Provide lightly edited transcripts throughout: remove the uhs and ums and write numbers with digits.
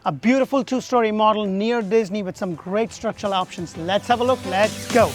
A beautiful two-story model near Disney with some great structural options. Let's have a look. Let's go.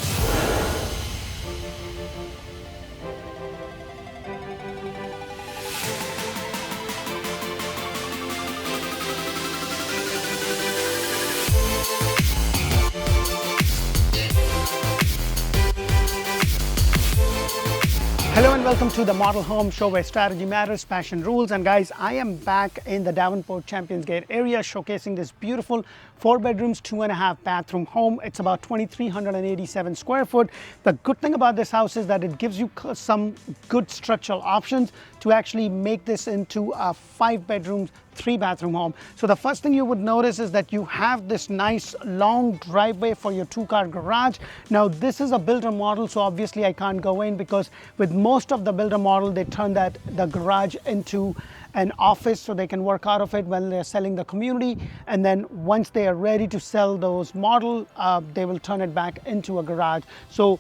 Hello and welcome to the Model Home Show, where strategy matters, passion rules. And guys, I am back in the Davenport Champions Gate area showcasing this beautiful 4 bedrooms, 2.5 bathroom home. It's about 2,387 square foot. The good thing about this house is that it gives you some good structural options to actually make this into a 5 bedrooms, 3 bathroom home. So the first thing you would notice is that you have this nice long driveway for your 2-car garage. Now this is a builder model, so obviously I can't go in because with most of the builder model, they turn the garage into an office so they can work out of it when they're selling the community. And then once they are ready to sell those model, they will turn it back into a garage. So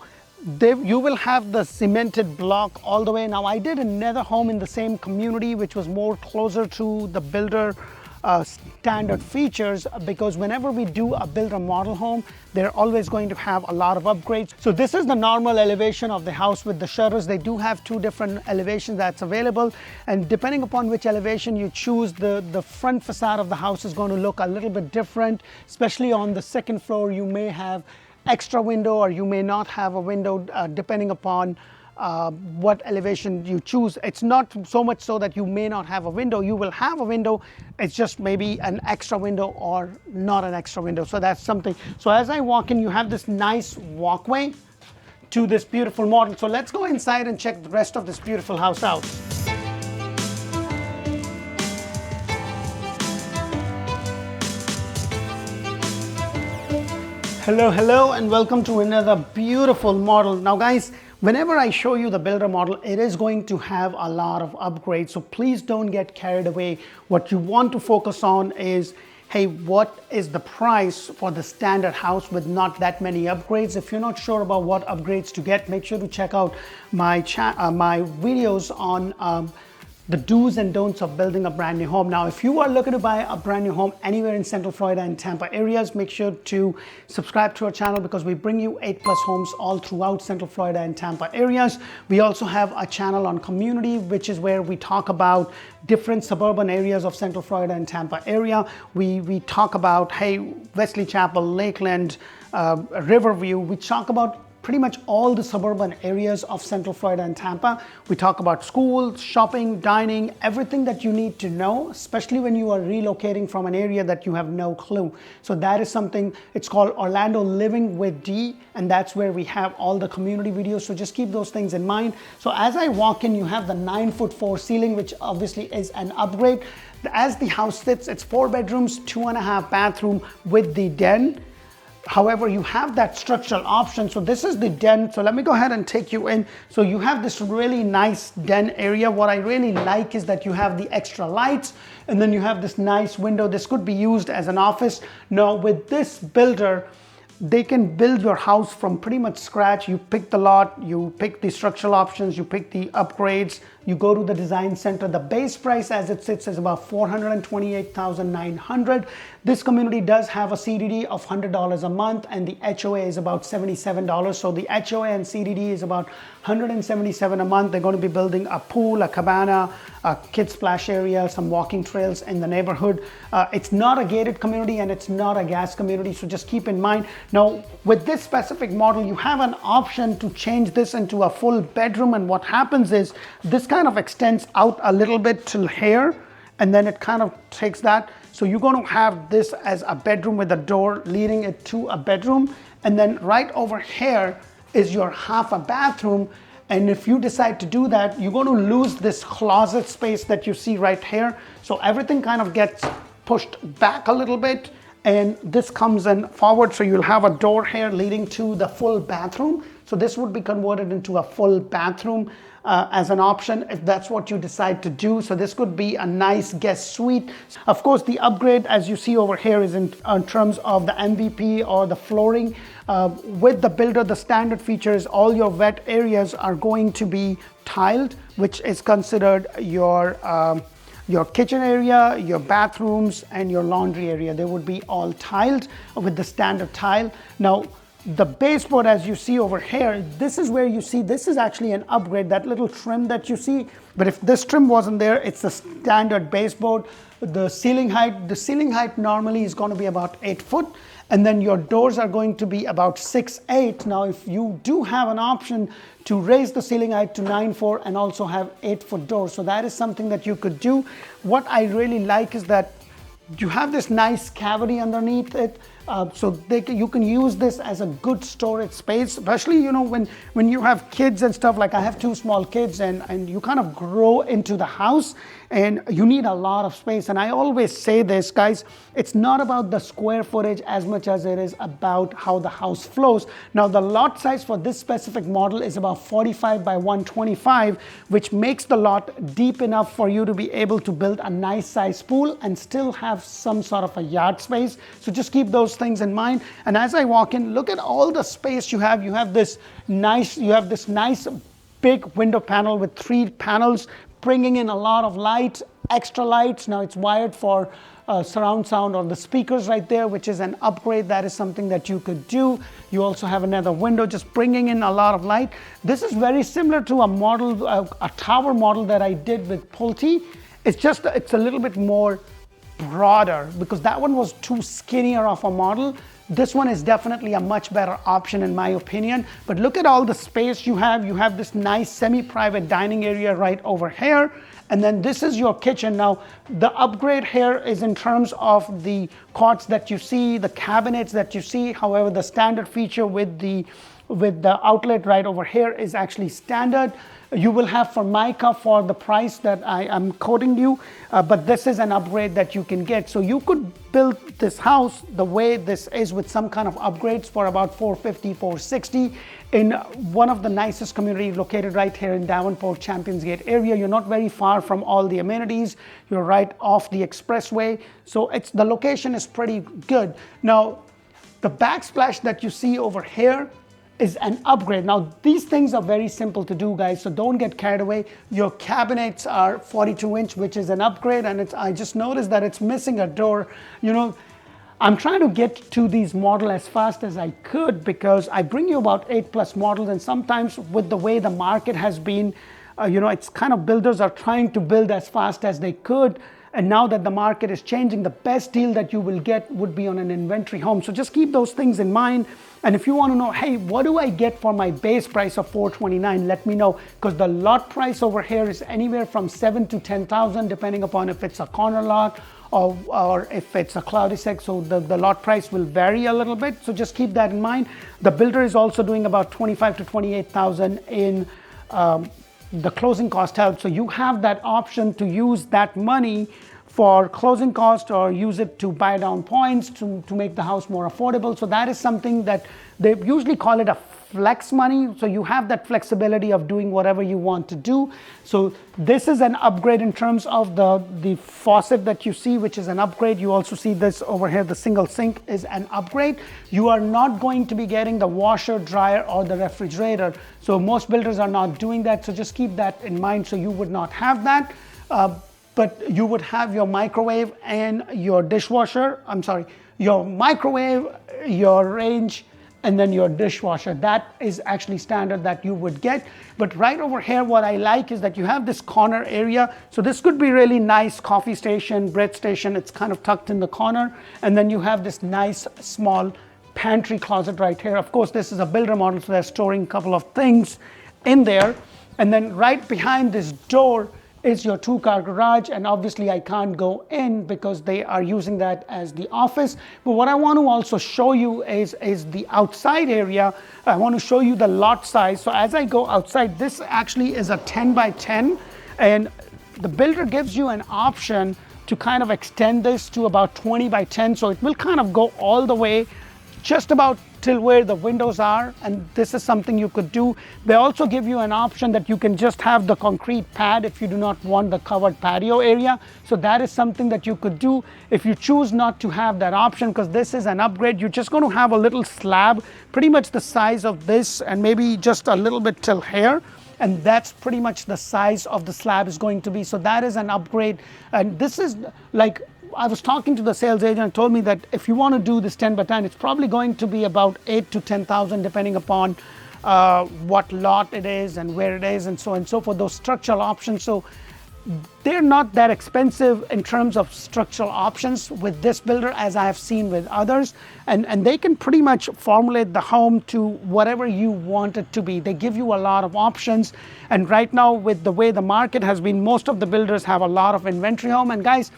you will have the cemented block all the way. Now I did another home in the same community which was more closer to the builder standard features, because whenever we do a builder model home, they're always going to have a lot of upgrades. So this is the normal elevation of the house with the shutters. They do have 2 different elevations that's available, and depending upon which elevation you choose, the front facade of the house is going to look a little bit different. Especially on the 2nd floor, you may have extra window or you may not have a window, depending upon what elevation you choose. It's not so much so that you may not have a window. You will have a window. It's just maybe an extra window or not an extra window. So that's something. So as I walk in, you have this nice walkway to this beautiful model. So let's go inside and check the rest of this beautiful house out. Hello and welcome to another beautiful model. Now guys, whenever I show you the builder model, it is going to have a lot of upgrades, so please don't get carried away. What you want to focus on is, hey, what is the price for the standard house with not that many upgrades? If you're not sure about what upgrades to get, make sure to check out my videos on the do's and don'ts of building a brand new home. Now, if you are looking to buy a brand new home anywhere in Central Florida and Tampa areas, make sure to subscribe to our channel because we bring you 8+ homes all throughout Central Florida and Tampa areas. We also have a channel on community, which is where we talk about different suburban areas of Central Florida and Tampa area. We talk about, hey, Wesley Chapel, Lakeland, Riverview. We talk about pretty much all the suburban areas of Central Florida and Tampa. We talk about schools, shopping, dining, everything that you need to know, especially when you are relocating from an area that you have no clue. So that is something, it's called Orlando Living with D, and that's where we have all the community videos. So just keep those things in mind. So as I walk in, you have the 9'4" ceiling, which obviously is an upgrade. As the house sits, it's 4 bedrooms, 2.5 bathroom with the den. However, you have that structural option. So this is the den. So let me go ahead and take you in. So you have this really nice den area. What I really like is that you have the extra lights, and then you have this nice window. This could be used as an office. Now with this builder, they can build your house from pretty much scratch. You pick the lot, you pick the structural options, you pick the upgrades, you go to the design center. The base price as it sits is about $428,900. This community does have a CDD of $100 a month, and the HOA is about $77. So the HOA and CDD is about $177 a month. They're going to be building a pool, a cabana, a kid splash area, some walking trails in the neighborhood. It's not a gated community and it's not a gas community, so just keep in mind. Now, with this specific model, you have an option to change this into a full bedroom, and what happens is this kind of extends out a little bit till here, and then it kind of takes that. So you're going to have this as a bedroom with a door leading it to a bedroom, and then right over here is your half a bathroom. And if you decide to do that, you're going to lose this closet space that you see right here. So everything kind of gets pushed back a little bit, and this comes in forward. So you'll have a door here leading to the full bathroom. So this would be converted into a full bathroom as an option if that's what you decide to do. So this could be a nice guest suite. Of course, the upgrade, as you see over here, is in terms of the MVP or the flooring. With the builder, the standard features, all your wet areas are going to be tiled, which is considered your your kitchen area, your bathrooms, and your laundry area. They would be all tiled with the standard tile. Now, the baseboard, as you see over here, this is where you see this is actually an upgrade, that little trim that you see. But if this trim wasn't there, it's the standard baseboard. The ceiling height normally is going to be about 8 foot. And then your doors are going to be about 6'8". Now, if you do have an option to raise the ceiling height to 9'4" and also have 8-foot doors, so that is something that you could do. What I really like is that you have this nice cavity underneath it, so you can use this as a good storage space, especially, you know, when you have kids and stuff. Like I have 2 small kids, and you kind of grow into the house and you need a lot of space. And I always say this, guys, it's not about the square footage as much as it is about how the house flows. Now, the lot size for this specific model is about 45 by 125, which makes the lot deep enough for you to be able to build a nice size pool and still have some sort of a yard space. So just keep those things in mind. And as I walk in, look at all the space you have. You have this nice big window panel with 3 panels, bringing in a lot of light, extra lights. Now it's wired for surround sound or the speakers right there, which is an upgrade. That is something that you could do. You also have another window just bringing in a lot of light. This is very similar to a model, a tower model that I did with Pulte. It's a little bit more broader because that one was too skinnier of a model. This one is definitely a much better option in my opinion. But look at all the space you have. You have this nice semi-private dining area right over here. And then this is your kitchen. Now, the upgrade here is in terms of the cots that you see, the cabinets that you see. However, the standard feature with the outlet right over here is actually standard. You will have Formica for the price that I am quoting you, but this is an upgrade that you can get. So you could build this house the way this is with some kind of upgrades for about $450, $460 in one of the nicest communities located right here in Davenport, Champions Gate area. You're not very far from all the amenities. You're right off the expressway. So the location is pretty good. Now, the backsplash that you see over here is an upgrade. Now, these things are very simple to do, guys, so don't get carried away. Your cabinets are 42-inch, which is an upgrade, and I just noticed that it's missing a door. You know, I'm trying to get to these models as fast as I could because I bring you about 8+ models, and sometimes with the way the market has been, you know, it's kind of builders are trying to build as fast as they could. And now that the market is changing, the best deal that you will get would be on an inventory home. So just keep those things in mind. And if you want to know, hey, what do I get for my base price of $429? Let me know, because the lot price over here is anywhere from $7,000 to $10,000, depending upon if it's a corner lot or if it's a cul-de-sac. So the lot price will vary a little bit. So just keep that in mind. The builder is also doing about $25,000 to $28,000 in the closing cost help. So you have that option to use that money for closing cost or use it to buy down points to make the house more affordable. So that is something that they usually call it a flex money. So you have that flexibility of doing whatever you want to do. So this is an upgrade in terms of the faucet that you see, which is an upgrade. You also see this over here, the single sink is an upgrade. You are not going to be getting the washer, dryer, or the refrigerator. So most builders are not doing that. So just keep that in mind. So you would not have that. But you would have your microwave and your dishwasher. I'm sorry, your microwave, your range, and then your dishwasher. That is actually standard that you would get. But right over here, what I like is that you have this corner area. So this could be really nice coffee station, bread station. It's kind of tucked in the corner. And then you have this nice small pantry closet right here. Of course, this is a builder model, so they're storing a couple of things in there. And then right behind this door is your 2-car garage, and obviously I can't go in because they are using that as the office. But what I want to also show you is the outside area. I want to show you the lot size. So as I go outside, this actually is a 10 by 10, and the builder gives you an option to kind of extend this to about 20 by 10. So it will kind of go all the way just about till where the windows are, and this is something you could do. They also give you an option that you can just have the concrete pad if you do not want the covered patio area. So that is something that you could do. If you choose not to have that option, because this is an upgrade, you're just going to have a little slab, pretty much the size of this and maybe just a little bit till here. and that's pretty much the size of the slab is going to be. So that is an upgrade. And this is like, I was talking to the sales agent and told me that if you want to do this 10 by 10, it's probably going to be about 8 to 10,000 depending upon what lot it is and where it is and so on and so forth, those structural options. So they're not that expensive in terms of structural options with this builder as I have seen with others, and they can pretty much formulate the home to whatever you want it to be. They give you a lot of options, and right now with the way the market has been, most of the builders have a lot of inventory home. And guys,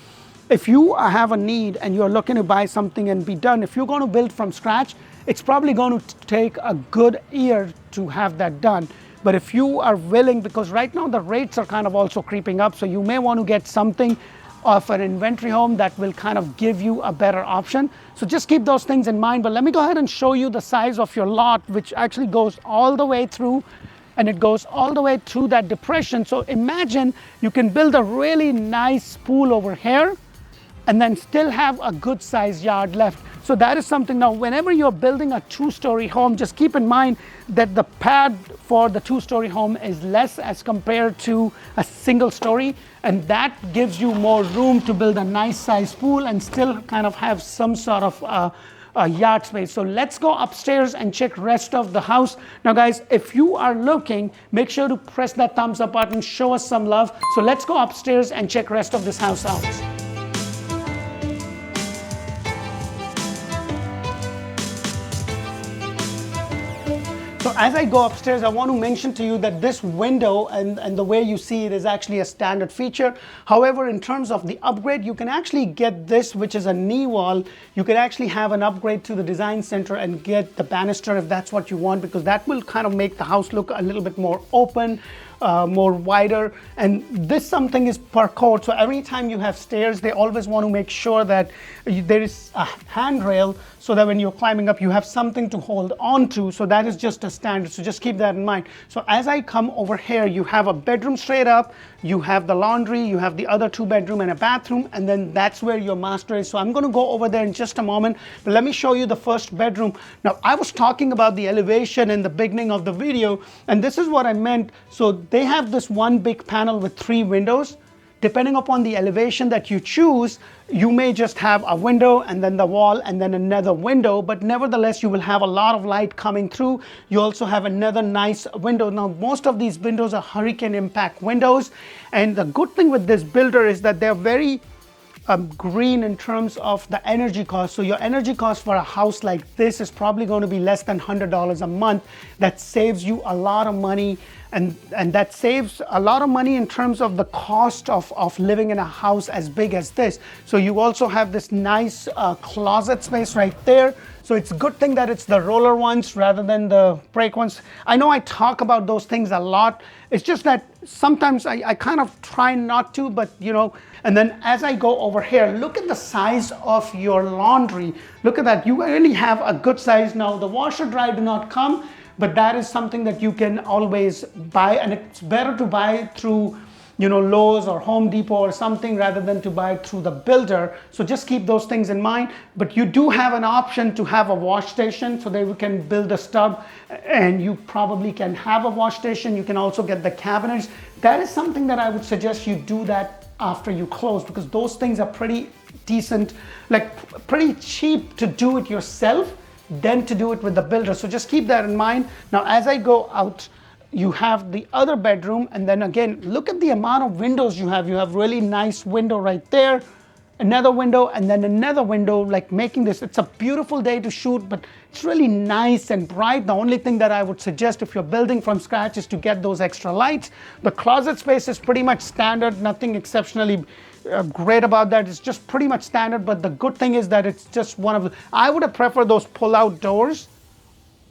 if you have a need and you're looking to buy something and be done, if you're going to build from scratch, it's probably going to take a good year to have that done. But if you are willing, because right now the rates are kind of also creeping up, so you may want to get something of an inventory home that will kind of give you a better option. So just keep those things in mind. But let me go ahead and show you the size of your lot, which actually goes all the way through, and it goes all the way through that depression. So imagine you can build a really nice pool over here and then still have a good sized yard left. So that is something. Now, whenever you're building a 2-story home, just keep in mind that the pad for the 2-story home is less as compared to a single story, and that gives you more room to build a nice sized pool and still kind of have some sort of yard space. So let's go upstairs and check rest of the house. Now guys, if you are looking, make sure to press that thumbs up button, show us some love. So let's go upstairs and check rest of this house out. So as I go upstairs, I want to mention to you that this window and the way you see it is actually a standard feature. However, in terms of the upgrade, you can actually get this, which is a knee wall. You can actually have an upgrade to the design center and get the banister if that's what you want, because that will kind of make the house look a little bit more open, more wider. And this something is per code. So every time you have stairs, they always want to make sure that there is a handrail so that when you're climbing up, you have something to hold on to. So that is just a standard. So just keep that in mind. So as I come over here, you have a bedroom straight up, you have the laundry, you have the other 2-bedroom and a bathroom, and then that's where your master is. So I'm going to go over there in just a moment, but let me show you the first bedroom. Now, I was talking about the elevation in the beginning of the video, and this is what I meant. So they have this one big panel with 3 windows. Depending upon the elevation that you choose, you may just have a window and then the wall and then another window, but nevertheless, you will have a lot of light coming through. You also have another nice window. Now, most of these windows are hurricane impact windows. And the good thing with this builder is that they're very green in terms of the energy cost. So your energy cost for a house like this is probably going to be less than $100 a month. That saves you a lot of money, and that saves a lot of money in terms of the cost of living in a house as big as this. So you also have this nice closet space right there. So it's a good thing that it's the roller ones rather than the brake ones. I know I talk about those things a lot. It's just that sometimes I kind of try not to, but you know. And then as I go over here, look at the size of your laundry. Look at that. You really have a good size. Now the washer dryer do not come, but that is something that you can always buy, and it's better to buy through, you know, Lowe's or Home Depot or something rather than to buy through the builder. So just keep those things in mind. But you do have an option to have a wash station, so that you can build a stub and you probably can have a wash station. You can also get the cabinets. That is something that I would suggest you do that after you close, because those things are pretty decent, like pretty cheap to do it yourself than to do it with the builder. So just keep that in mind. Now, as I go out, you have the other bedroom, and then again, look at the amount of windows you have. You have really nice window right there, another window, and then another window, like making this, it's a beautiful day to shoot, but it's really nice and bright. The only thing that I would suggest if you're building from scratch is to get those extra lights. The closet space is pretty much standard, nothing exceptionally great about that. It's just pretty much standard, but the good thing is that it's just one of the, I would have preferred those pull-out doors.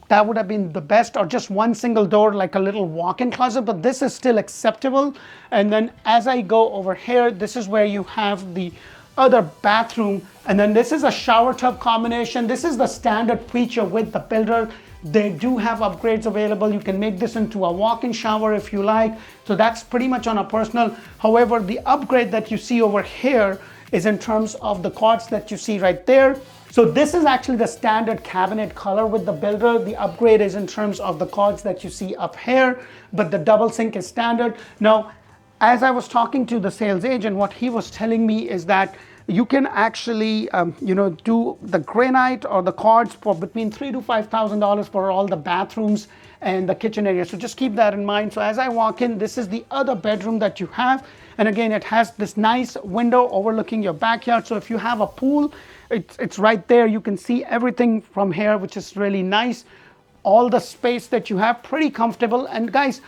That would have been the best, or just one single door, like a little walk-in closet, but this is still acceptable. And then as I go over here, this is where you have the other bathroom, and then this is a shower tub combination. This is the standard feature with the builder. They do have upgrades available. You can make this into a walk-in shower if you like. So that's pretty much on a personal. However, the upgrade that you see over here is in terms of the quartz that you see right there. So this is actually the standard cabinet color with the builder. The upgrade is in terms of the quartz that you see up here, but the double sink is standard. Now, as I was talking to the sales agent, what he was telling me is that you can actually, do the granite or the quartz for between $3,000 to $5,000 for all the bathrooms and the kitchen area. So just keep that in mind. So as I walk in, this is the other bedroom that you have. And again, it has this nice window overlooking your backyard. So if you have a pool, it's right there. You can see everything from here, which is really nice. All the space that you have, pretty comfortable. And guys,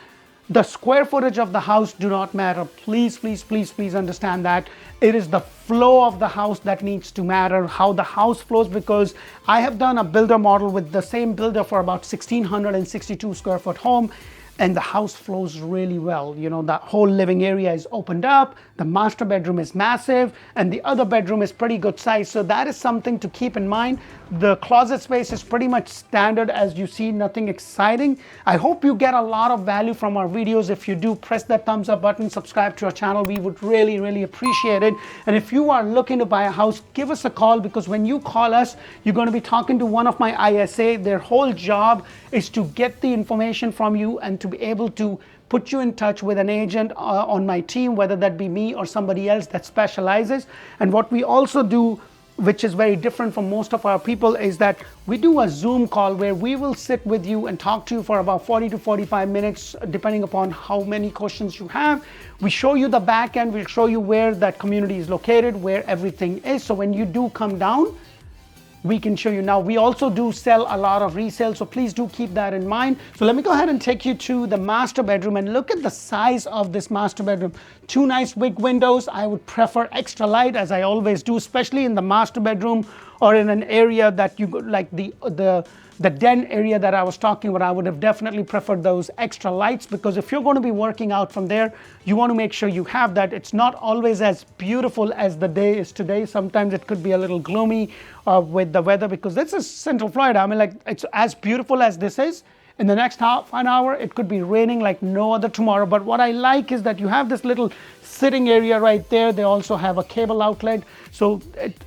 the square footage of the house do not matter. Please, please, please, please understand that. It is the flow of the house that needs to matter, how the house flows, because I have done a builder model with the same builder for about 1,662 square foot home, and the house flows really well. You know, the whole living area is opened up, the master bedroom is massive, and the other bedroom is pretty good size. So that is something to keep in mind. The closet space is pretty much standard as you see, nothing exciting. I hope you get a lot of value from our videos. If you do, press that thumbs up button, subscribe to our channel. We would really, really appreciate it. And if you are looking to buy a house, give us a call, because when you call us, you're going to be talking to one of my ISA. Their whole job is to get the information from you and to be able to put you in touch with an agent on my team, whether that be me or somebody else that specializes. And what we also do, which is very different from most of our people, is that we do a Zoom call where we will sit with you and talk to you for about 40 to 45 minutes, depending upon how many questions you have. We show you the back end, we'll show you where that community is located, where everything is. So when you do come down, we can show you. Now, we also do sell a lot of resale, so please do keep that in mind. So let me go ahead and take you to the master bedroom and look at the size of this master bedroom. Two nice big windows. I would prefer extra light, as I always do, especially in the master bedroom or in an area that you like the den area that I was talking about. I would have definitely preferred those extra lights, because if you're going to be working out from there, you want to make sure you have that. It's not always as beautiful as the day is today. Sometimes it could be a little gloomy with the weather, because this is Central Florida. I mean, like, it's as beautiful as this is. In the next half an hour, it could be raining like no other tomorrow. But what I like is that you have this little sitting area right there. They also have a cable outlet. So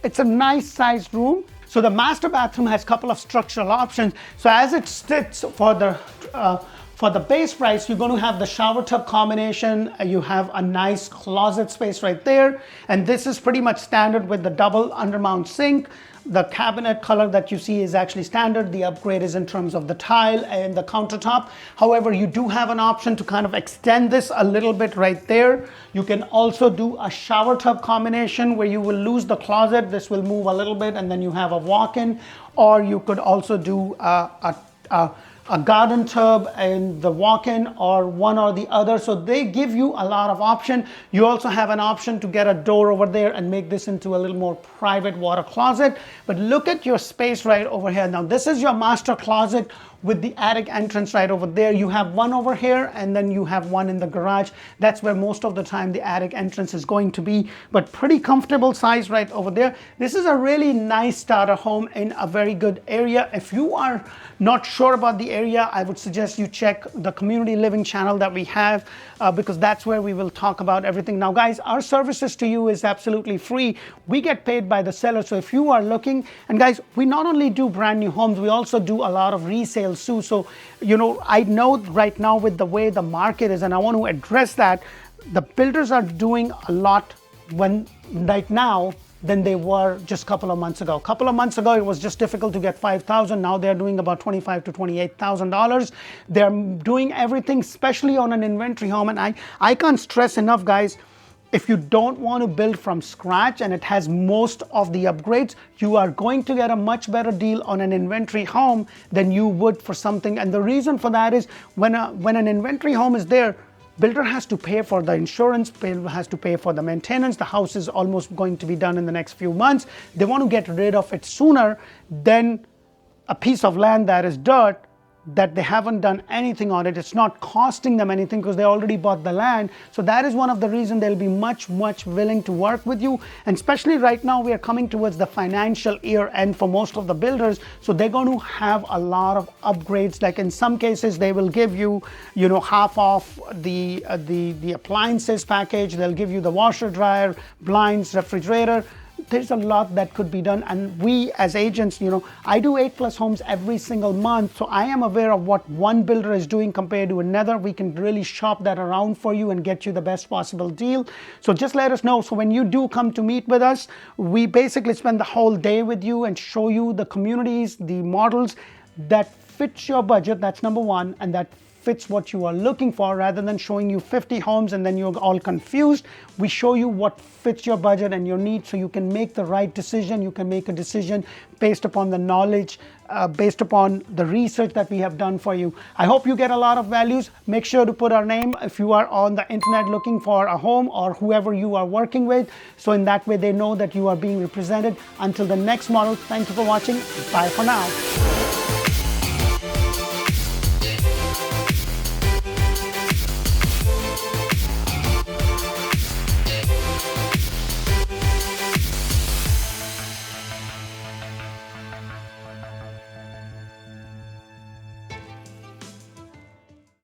it's a nice sized room. So the master bathroom has a couple of structural options. So as it sits for the base price, you're going to have the shower tub combination. You have a nice closet space right there. And this is pretty much standard with the double undermount sink. The cabinet color that you see is actually standard. The upgrade is in terms of the tile and the countertop. However, you do have an option to kind of extend this a little bit right there. You can also do a shower tub combination where you will lose the closet. This will move a little bit and then you have a walk-in. Or you could also do a garden tub and the walk-in, or one or the other. So they give you a lot of option. You also have an option to get a door over there and make this into a little more private water closet. But look at your space right over here. Now this is your master closet with the attic entrance right over there. You have one over here and then you have one in the garage. That's where most of the time the attic entrance is going to be, but pretty comfortable size right over there. This is a really nice starter home in a very good area. If you are not sure about the area, I would suggest you check the community living channel that we have, because that's where we will talk about everything. Now guys, our services to you is absolutely free. We get paid by the seller. So if you are looking, and guys, we not only do brand new homes, we also do a lot of resale too. So, you know, I know right now with the way the market is, and I want to address that, the builders are doing a lot right now than they were just a couple of months ago. A couple of months ago, it was just difficult to get $5,000. Now they're doing about $25,000 to $28,000. They're doing everything, especially on an inventory home. And I can't stress enough, guys, if you don't want to build from scratch and it has most of the upgrades, you are going to get a much better deal on an inventory home than you would for something. And the reason for that is when an inventory home is there, builder has to pay for the insurance, builder has to pay for the maintenance. The house is almost going to be done in the next few months. They want to get rid of it sooner than a piece of land that is dirt that they haven't done anything on it. It's not costing them anything because they already bought the land. So that is one of the reasons they'll be much willing to work with you. And especially right now, we are coming towards the financial year end for most of the builders. So they're going to have a lot of upgrades. Like in some cases, they will give you, half off the appliances package. They'll give you the washer, dryer, blinds, refrigerator. There's a lot that could be done, and we as agents, I do 8+ homes every single month, so I am aware of what one builder is doing compared to another. We can really shop that around for you and get you the best possible deal. So just let us know. So when you do come to meet with us, we basically spend the whole day with you and show you the communities, the models that fits your budget. That's number one, and that fits what you are looking for, rather than showing you 50 homes and then you're all confused. We show you what fits your budget and your needs so you can make the right decision. You can make a decision based upon the knowledge, based upon the research that we have done for you. I hope you get a lot of values. Make sure to put our name if you are on the internet looking for a home, or whoever you are working with. So in that way, they know that you are being represented. Until the next model, thank you for watching. Bye for now.